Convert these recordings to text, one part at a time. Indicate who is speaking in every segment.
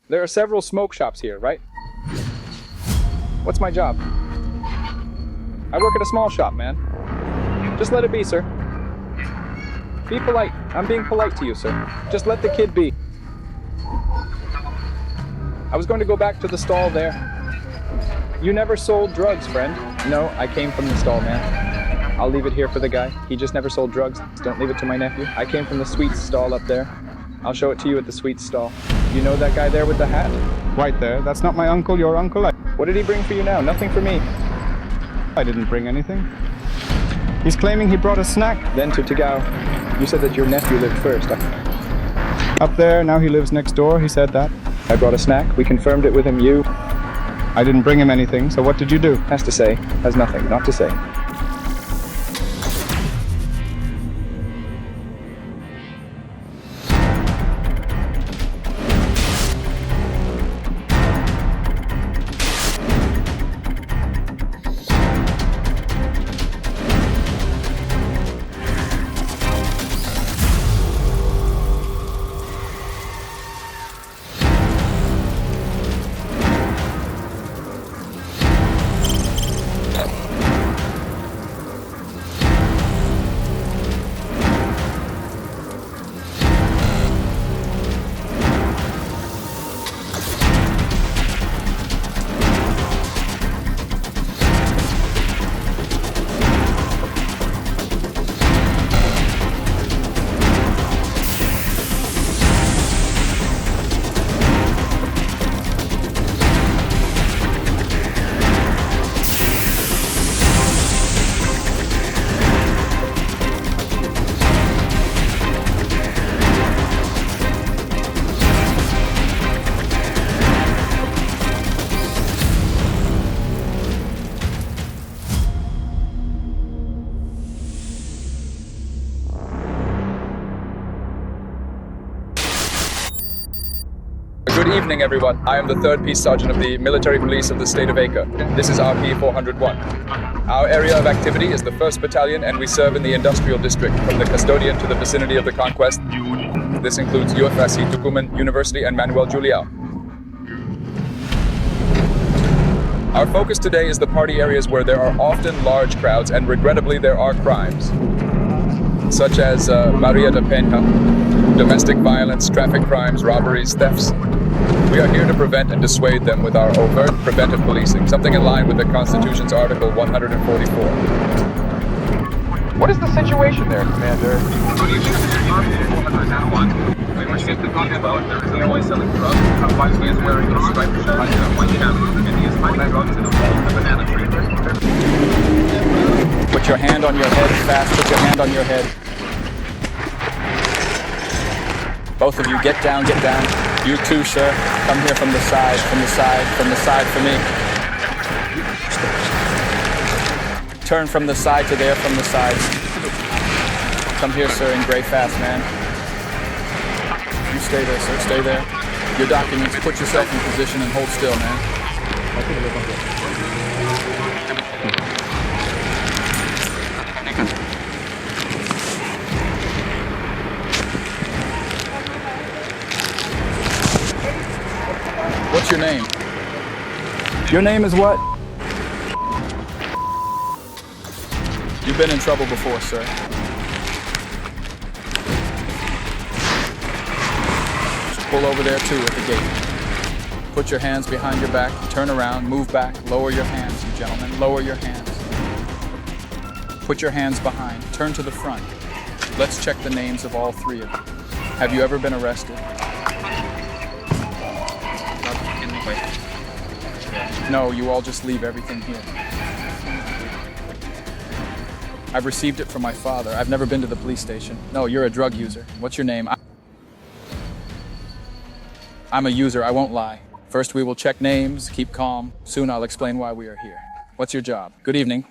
Speaker 1: There are several smoke shops here, right? What's my job? I work at a small shop, man. Just let it be, sir. Be polite. I'm being polite to you, sir. Just let the kid be. I was going to go back to the stall there. You never sold drugs, friend. No, I came from the stall, man. I'll leave it here for the guy. He just never sold drugs. Don't leave it to my nephew. I came from the sweets stall up there. I'll show it to you at the sweets stall. You know that guy there with the hat?
Speaker 2: Right there. That's not my uncle, your uncle.
Speaker 1: What did he bring for you now? Nothing for me.
Speaker 2: I didn't bring anything. He's claiming he brought a snack.
Speaker 1: Then to Tagao, you said that your nephew lived first.
Speaker 2: Up there, now he lives next door, he said that.
Speaker 1: I brought a snack. We confirmed it with him. You?
Speaker 2: I didn't bring him anything, so what did you do?
Speaker 1: Has to say. Has nothing. Not to say.
Speaker 3: Good evening, everyone. I am the 3rd Peace Sergeant of the Military Police of the State of Acre. This is RP 401. Our area of activity is the 1st Battalion, and we serve in the Industrial District, from the Custodian to the vicinity of the Conquest. This includes UFSC Tucuman University and Manuel Juliao. Our focus today is the party areas where there are often large crowds, and regrettably there are crimes, such as Maria de Peña, domestic violence, traffic crimes, robberies, thefts. We are here to prevent and dissuade them with our overt preventive policing, something in line with the Constitution's Article 144.
Speaker 1: What is the situation there, Commander?
Speaker 4: Good evening, this is RP 401. We received the call about there is a boy selling drugs. He is wearing a striped shirt and a white cap, and he is hiding drugs in a bowl of the banana tree.
Speaker 1: Put your hand on your head, fast. Put your hand on your head. Both of you, get down, get down. You too, sir. Come here from the side, from the side, from the side for me. Turn from the side to there, from the side. Come here, sir, in gray fast, man. You stay there, sir, stay there. Your documents, put yourself in position and hold still, man. What's your name? Your name is what? You've been in trouble before, sir. Just pull over there too at the gate. Put your hands behind your back, turn around, move back, lower your hands, you gentlemen, lower your hands. Put your hands behind, turn to the front. Let's check the names of all 3 of you. Have you ever been arrested? No, you all just leave everything here. I've received it from my father. I've never been to the police station. No, you're a drug user. What's your name? I'm a user, I won't lie. First we will check names, keep calm. Soon I'll explain why we are here. What's your job? Good evening.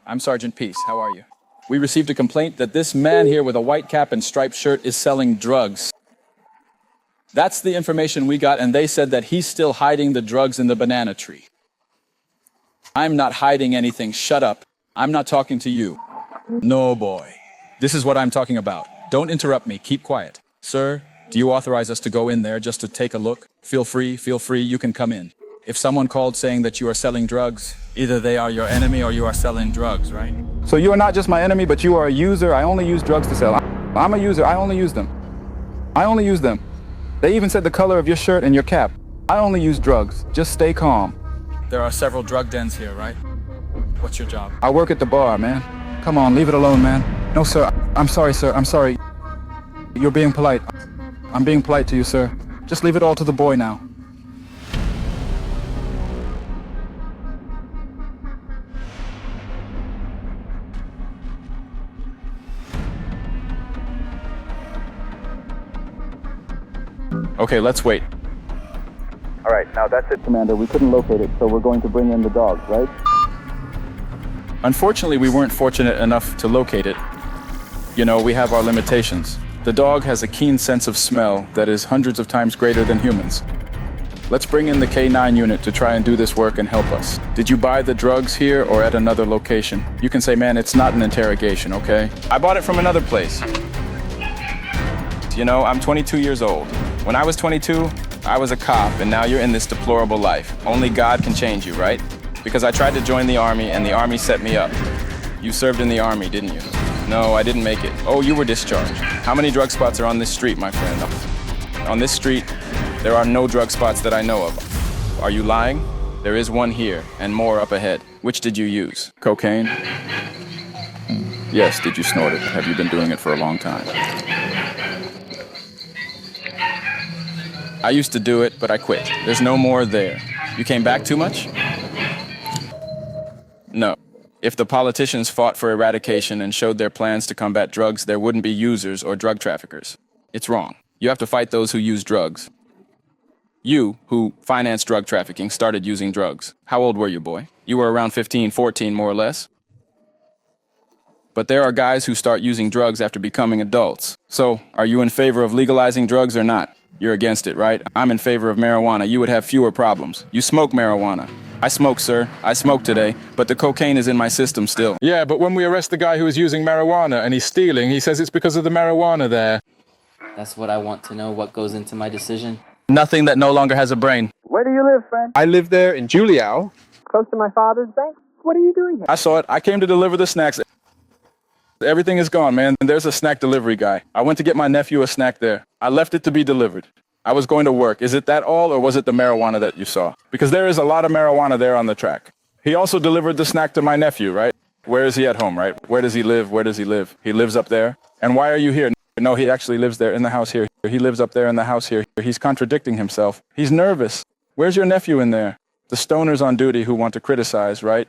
Speaker 1: I'm Sergeant Peace. How are you? We received a complaint that this man here with a white cap and striped shirt is selling drugs. That's the information we got, and they said that he's still hiding the drugs in the banana tree. I'm not hiding anything. Shut up. I'm not talking to you. No, boy. This is what I'm talking about. Don't interrupt me. Keep quiet. Sir, do you authorize us to go in there just to take a look? Feel free, you can come in. If someone called saying that you are selling drugs, either they are your enemy or you are selling drugs, right?
Speaker 5: So you are not just my enemy, but you are a user. I only use drugs to sell. I'm a user. I only use them. I only use them. They even said the color of your shirt and your cap. I only use drugs. Just stay calm.
Speaker 1: There are several drug dens here, right? What's your job?
Speaker 5: I work at the bar, man. Come on, leave it alone, man. No, sir. I'm sorry, sir. I'm sorry. You're being polite. I'm being polite to you, sir. Just leave it all to the boy now.
Speaker 1: Okay, let's wait.
Speaker 5: All right, now that's it, Commander. We couldn't locate it, so we're going to bring in the dogs, right?
Speaker 1: Unfortunately, we weren't fortunate enough to locate it. You know, we have our limitations. The dog has a keen sense of smell that is hundreds of times greater than humans. Let's bring in the K9 unit to try and do this work and help us. Did you buy the drugs here or at another location? You can say, man, it's not an interrogation, okay? I bought it from another place. You know, I'm 22 years old. When I was 22, I was a cop, and now you're in this deplorable life. Only God can change you, right? Because I tried to join the army, and the army set me up. You served in the army, didn't you? No, I didn't make it. Oh, you were discharged. How many drug spots are on this street, my friend? On this street, there are no drug spots that I know of. Are you lying? There is one here, and more up ahead. Which did you use? Cocaine? Yes, did you snort it? Have you been doing it for a long time? I used to do it, but I quit. There's no more there. You came back too much? No. If the politicians fought for eradication and showed their plans to combat drugs, there wouldn't be users or drug traffickers. It's wrong. You have to fight those who use drugs. You, who finance drug trafficking, started using drugs. How old were you, boy? You were around 15, 14, more or less? But there are guys who start using drugs after becoming adults. So, are you in favor of legalizing drugs or not? You're against it, right? I'm in favor of marijuana. You would have fewer problems. You smoke marijuana. I smoke, sir. I smoke today, but the cocaine is in my system still.
Speaker 3: Yeah, but when we arrest the guy who is using marijuana and he's stealing, he says it's because of the marijuana there.
Speaker 6: That's what I want to know, what goes into my decision.
Speaker 1: Nothing that no longer has a brain.
Speaker 7: Where do you live, friend?
Speaker 2: I live there in Juliao.
Speaker 7: Close to my father's bank? What are you doing here?
Speaker 1: I saw it. I came to deliver the snacks. Everything is gone, man. There's a snack delivery guy. I went to get my nephew a snack there. I left it to be delivered. I was going to work. Is it that all, or was it the marijuana that you saw? Because there is a lot of marijuana there on the track. He also delivered the snack to my nephew, right? Where is he at home, right? Where does he live? Where does he live? He lives up there. And why are you here? No, he actually lives there in the house here. He lives up there in the house here. He's contradicting himself. He's nervous. Where's your nephew in there? The stoners on duty who want to criticize, right?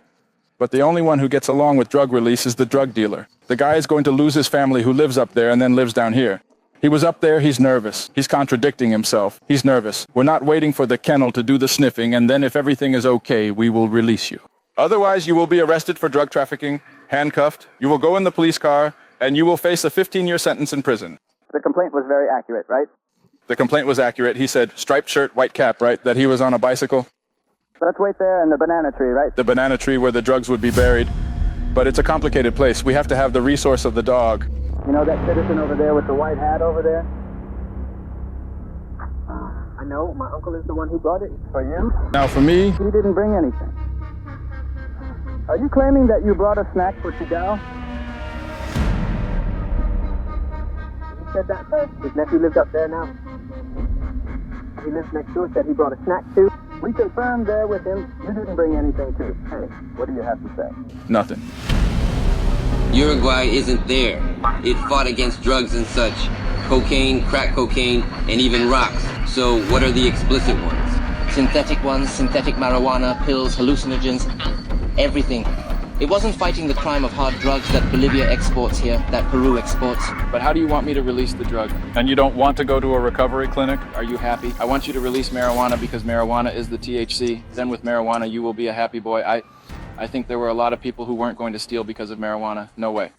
Speaker 1: But the only one who gets along with drug release is the drug dealer. The guy is going to lose his family who lives up there and then lives down here. He was up there, he's nervous. He's contradicting himself. He's nervous. We're not waiting for the kennel to do the sniffing, and then if everything is okay, we will release you. Otherwise, you will be arrested for drug trafficking, handcuffed, you will go in the police car, and you will face a 15-year sentence in prison.
Speaker 7: The complaint was very accurate, right?
Speaker 1: The complaint was accurate. He said striped shirt, white cap, right? That he was on a bicycle.
Speaker 7: Let's wait there in the banana tree, right?
Speaker 1: The banana tree where the drugs would be buried. But it's a complicated place. We have to have the resource of the dog.
Speaker 7: You know that citizen over there with the white hat over there? I know, my uncle is the one who brought it for you.
Speaker 1: Now for me,
Speaker 7: He didn't bring anything. Are you claiming that you brought a snack for Chigao? He said that first. His nephew lives up there now. He lives next door, said he brought a snack too. We confirmed there with him, you didn't bring anything too. Hey, what do you have to say?
Speaker 1: nothing.
Speaker 8: Uruguay isn't there. It fought against drugs and such. Cocaine, crack cocaine, and even rocks. So what are the explicit ones?
Speaker 6: Synthetic ones, synthetic marijuana, pills, hallucinogens, everything. It wasn't fighting the crime of hard drugs that Bolivia exports here, that Peru exports.
Speaker 1: But how do you want me to release the drug? And you don't want to go to a recovery clinic? Are you happy? I want you to release marijuana because marijuana is the THC. Then with marijuana, you will be a happy boy. I think there were a lot of people who weren't going to steal because of marijuana. No way.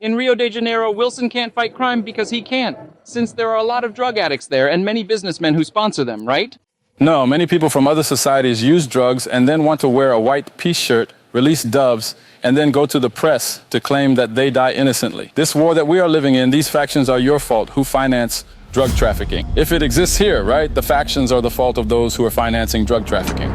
Speaker 9: In Rio de Janeiro, Wilson can't fight crime because he can't, since there are a lot of drug addicts there and many businessmen who sponsor them, right?
Speaker 1: No, many people from other societies use drugs and then want to wear a white peace shirt, release doves, and then go to the press to claim that they die innocently. This war that we are living in, these factions are your fault who finance drug trafficking. If it exists here, right, the factions are the fault of those who are financing drug trafficking.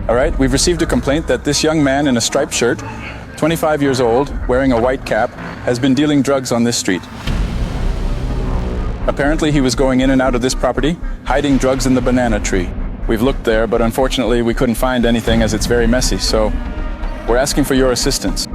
Speaker 1: All right, we've received a complaint that this young man in a striped shirt, 25 years old, wearing a white cap, has been dealing drugs on this street. Apparently, he was going in and out of this property, hiding drugs in the banana tree. We've looked there, but unfortunately, we couldn't find anything as it's very messy, so we're asking for your assistance.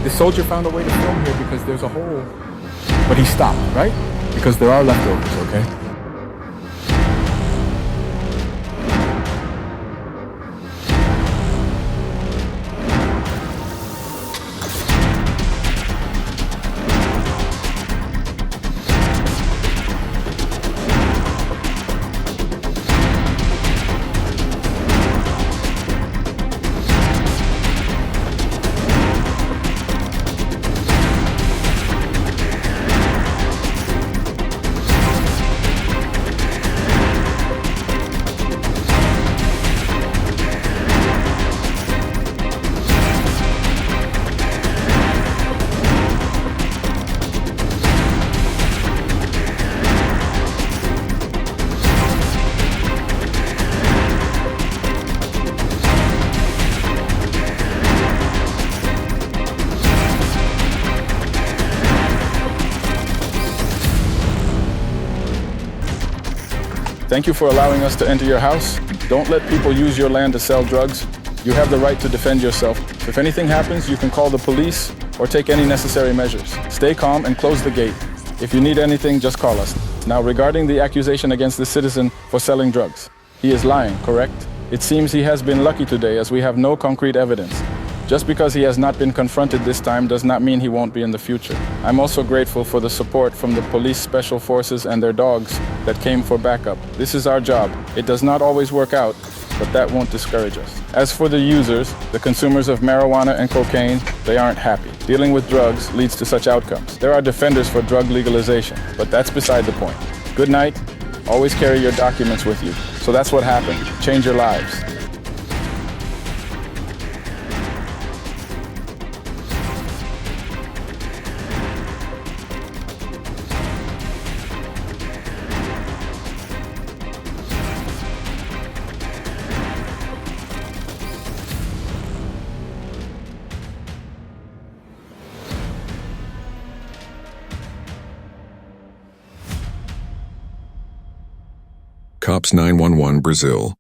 Speaker 5: The soldier found a way to film here because there's a hole. But he stopped, right? Because there are leftovers, okay?
Speaker 1: Thank you for allowing us to enter your house. Don't let people use your land to sell drugs. You have the right to defend yourself. If anything happens, you can call the police or take any necessary measures. Stay calm and close the gate. If you need anything, just call us. Now, regarding the accusation against this citizen for selling drugs, he is lying, correct? It seems he has been lucky today as we have no concrete evidence. Just because he has not been confronted this time does not mean he won't be in the future. I'm also grateful for the support from the police special forces and their dogs that came for backup. This is our job. It does not always work out, but that won't discourage us. As for the users, the consumers of marijuana and cocaine, they aren't happy. Dealing with drugs leads to such outcomes. There are defenders for drug legalization, but that's beside the point. Good night. Always carry your documents with you. So that's what happened. Change your lives.
Speaker 10: Cops 911 Brazil.